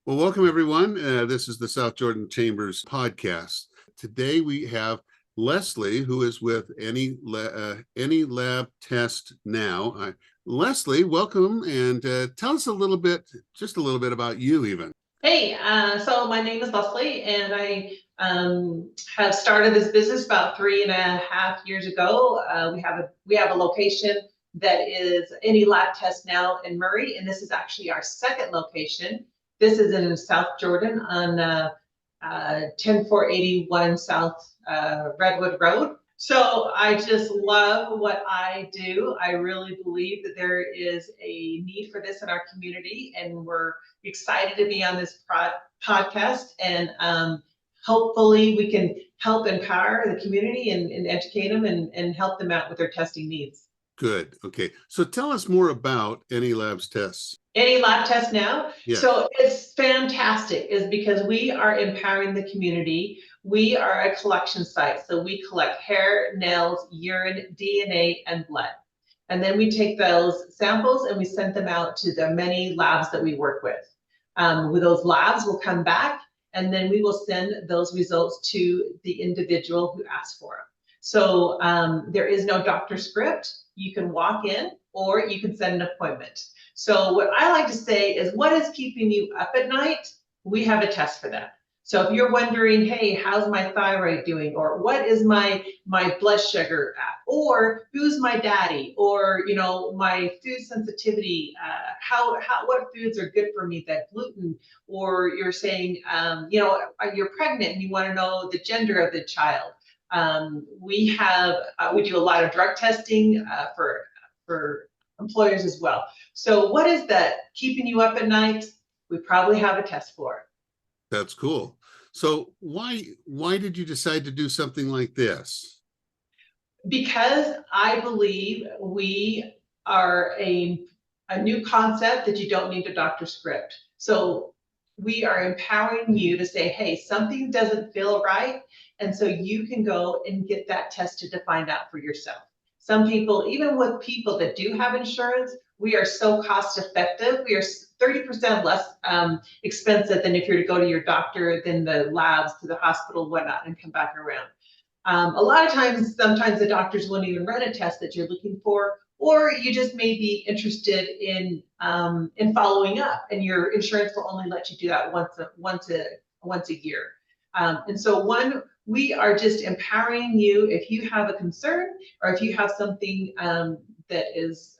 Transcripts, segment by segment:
Well, welcome everyone. This is the South Jordan Chambers podcast. Today we have Leslie, who is with Any Lab Test Now. Leslie, welcome, and tell us just a little bit about you, even. Hey, so my name is Leslie, and I have started this business about 3.5 years ago. We have a location that is Any Lab Test Now in Murray, and this is actually our second location. This is in South Jordan on 10481 South Redwood Road. So I just love what I do. I really believe that there is a need for this in our community, and we're excited to be on this podcast. And hopefully we can help empower the community and educate them and help them out with their testing needs. Good. Okay. So tell us more about Any Labs Tests. Any Lab Test Now. Yes. So it's fantastic is because we are empowering the community. We are a collection site. So we collect hair, nails, urine, DNA, and blood. And then we take those samples and we send them out to the many labs that we work with. With those labs will come back, and then we will send those results to the individual who asked for them. So there is no doctor script. You can walk in or you can set an appointment. So what I like to say is, what is keeping you up at night? We have a test for that. So if you're wondering, hey, how's my thyroid doing? Or what is my blood sugar at? Or who's my daddy? Or, my food sensitivity, what foods are good for me, that gluten? Or you're saying, you're pregnant and you want to know the gender of the child. We do a lot of drug testing for employers as well. So what is that keeping you up at night? We probably have a test for it. That's cool. So why did you decide to do something like this? Because I believe we are a new concept that you don't need a doctor script. So we are empowering you to say, hey, something doesn't feel right. And so you can go and get that tested to find out for yourself. Some people, even with people that do have insurance, we are so cost effective. We are 30% less expensive than if you're to go to your doctor, than the labs, to the hospital, whatnot, and come back around. A lot of times, sometimes the doctors won't even run a test that you're looking for, or you just may be interested in following up, and your insurance will only let you do that once a year. And so we are just empowering you. If you have a concern, or if you have something that is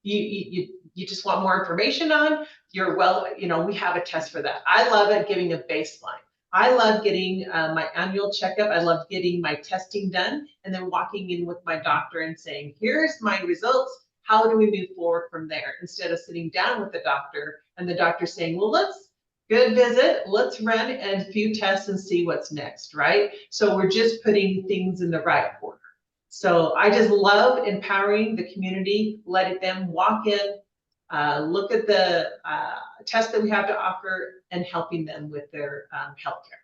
you just want more information on, we have a test for that. I love it giving a baseline. I love getting my annual checkup. I love getting my testing done and then walking in with my doctor and saying, here's my results. How do we move forward from there? Instead of sitting down with the doctor and the doctor saying, well, good visit, let's run a few tests and see what's next, right? So we're just putting things in the right order. So I just love empowering the community, letting them walk in, look at the tests that we have to offer, and helping them with their healthcare.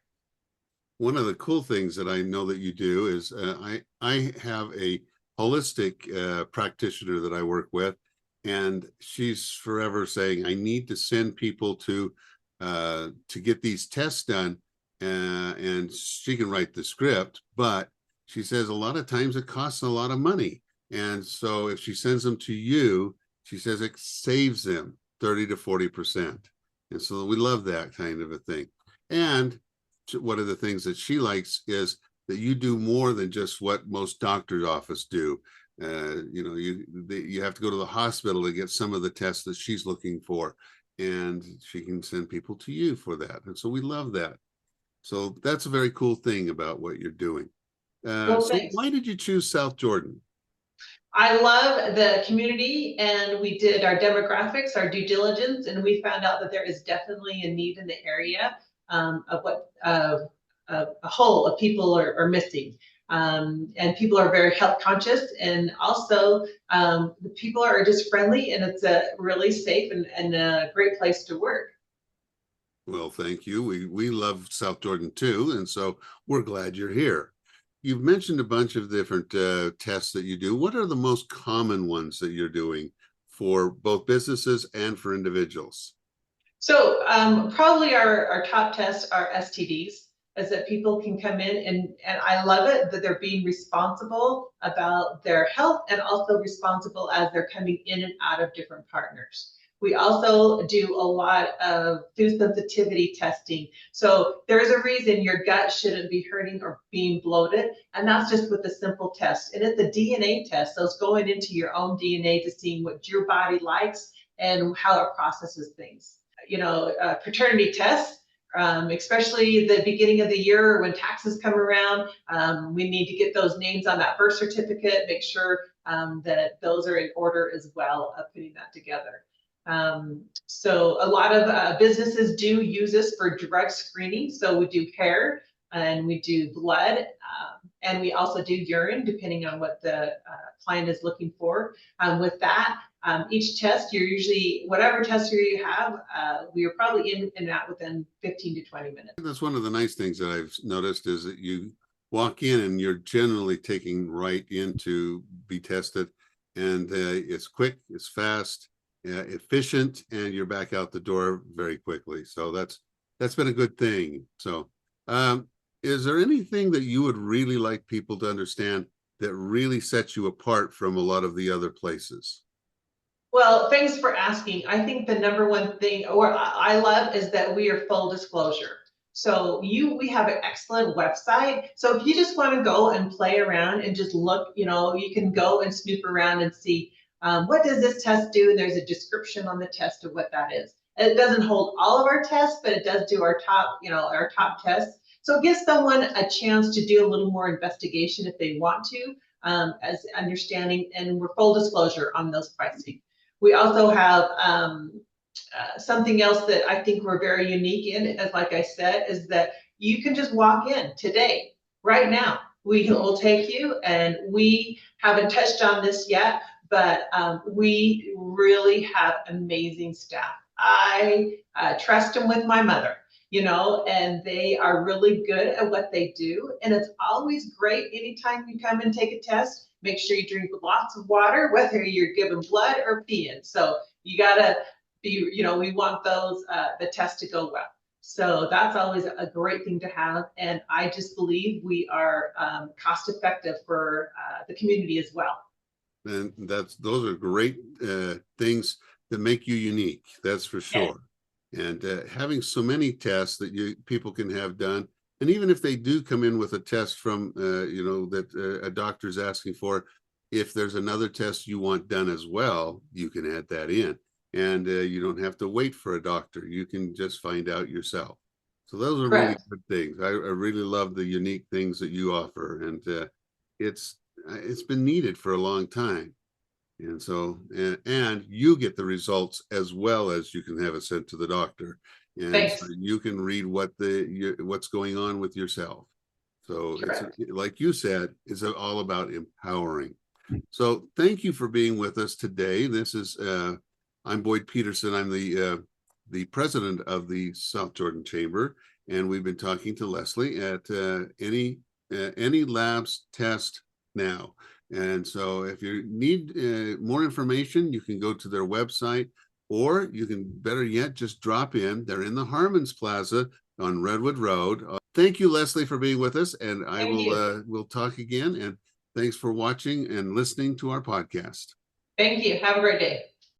One of the cool things that I know that you do is I have a holistic practitioner that I work with, and she's forever saying, I need to send people to get these tests done, and she can write the script, but she says a lot of times it costs a lot of money. And so if she sends them to you, she says it saves them 30 to 40%. And so we love that kind of a thing. And one of the things that she likes is that you do more than just what most doctors' office do. You have to go to the hospital to get some of the tests that she's looking for, and she can send people to you for that. And so we love that. So that's a very cool thing about what you're doing. So why did you choose South Jordan? I love the community, and we did our demographics, our due diligence, and we found out that there is definitely a need in the area of what a whole of people are missing. And people are very health conscious, and also the people are just friendly, and it's a really safe and a great place to work. Well, thank you. We love South Jordan too, and so we're glad you're here. You've mentioned a bunch of different tests that you do. What are the most common ones that you're doing for both businesses and for individuals? So probably our top tests are STDs, is that people can come in and I love it that they're being responsible about their health and also responsible as they're coming in and out of different partners. We also do a lot of food sensitivity testing. So there's a reason your gut shouldn't be hurting or being bloated, and that's just with a simple test. And it's a DNA test, so it's going into your own DNA to see what your body likes and how it processes things. Paternity tests, especially the beginning of the year when taxes come around. We need to get those names on that birth certificate, make sure that those are in order as well of putting that together. So a lot of businesses do use this for drug screening. So we do hair and we do blood, and we also do urine, depending on what the client is looking for. With that, each test, you're usually, whatever test you have, we are probably in and out within 15 to 20 minutes. That's one of the nice things that I've noticed is that you walk in and you're generally taking right in to be tested, and it's quick, it's fast, efficient, and you're back out the door very quickly. So that's been a good thing. So is there anything that you would really like people to understand that really sets you apart from a lot of the other places? Well, thanks for asking. I think the number one thing, or I love, is that we are full disclosure. So we have an excellent website. So if you just want to go and play around and just look, you can go and snoop around and see what does this test do? And there's a description on the test of what that is. It doesn't hold all of our tests, but it does do our top tests. So it gives someone a chance to do a little more investigation if they want to, as understanding, and we're full disclosure on those pricing. We also have something else that I think we're very unique in, as like I said, is that you can just walk in today, right now. We will take you, and we haven't touched on this yet, but we really have amazing staff. I trust them with my mother, and they are really good at what they do. And it's always great anytime you come and take a test. Make sure you drink lots of water, whether you're giving blood or peeing. So you gotta be, we want those, the test to go well. So that's always a great thing to have. And I just believe we are cost effective for the community as well. And those are great things that make you unique. That's for sure. And having so many tests that people can have done. And even if they do come in with a test from, that a doctor's asking for, if there's another test you want done as well, you can add that in. And you don't have to wait for a doctor. You can just find out yourself. So those are really good things. I really love the unique things that you offer. And it's been needed for a long time. And so, and you get the results as well as you can have it sent to the doctor. And so you can read what's going on with yourself. So it's, like you said, it's all about empowering. So thank you for being with us today. This is, I'm Boyd Peterson. I'm the president of the South Jordan Chamber, and we've been talking to Leslie at any labs test now. And so if you need more information, you can go to their website, or you can, better yet, just drop in. They're in the Harmon's Plaza on Redwood Road. Thank you, Leslie, for being with us, and we'll talk again. And thanks for watching and listening to our podcast. Thank you. Have a great day.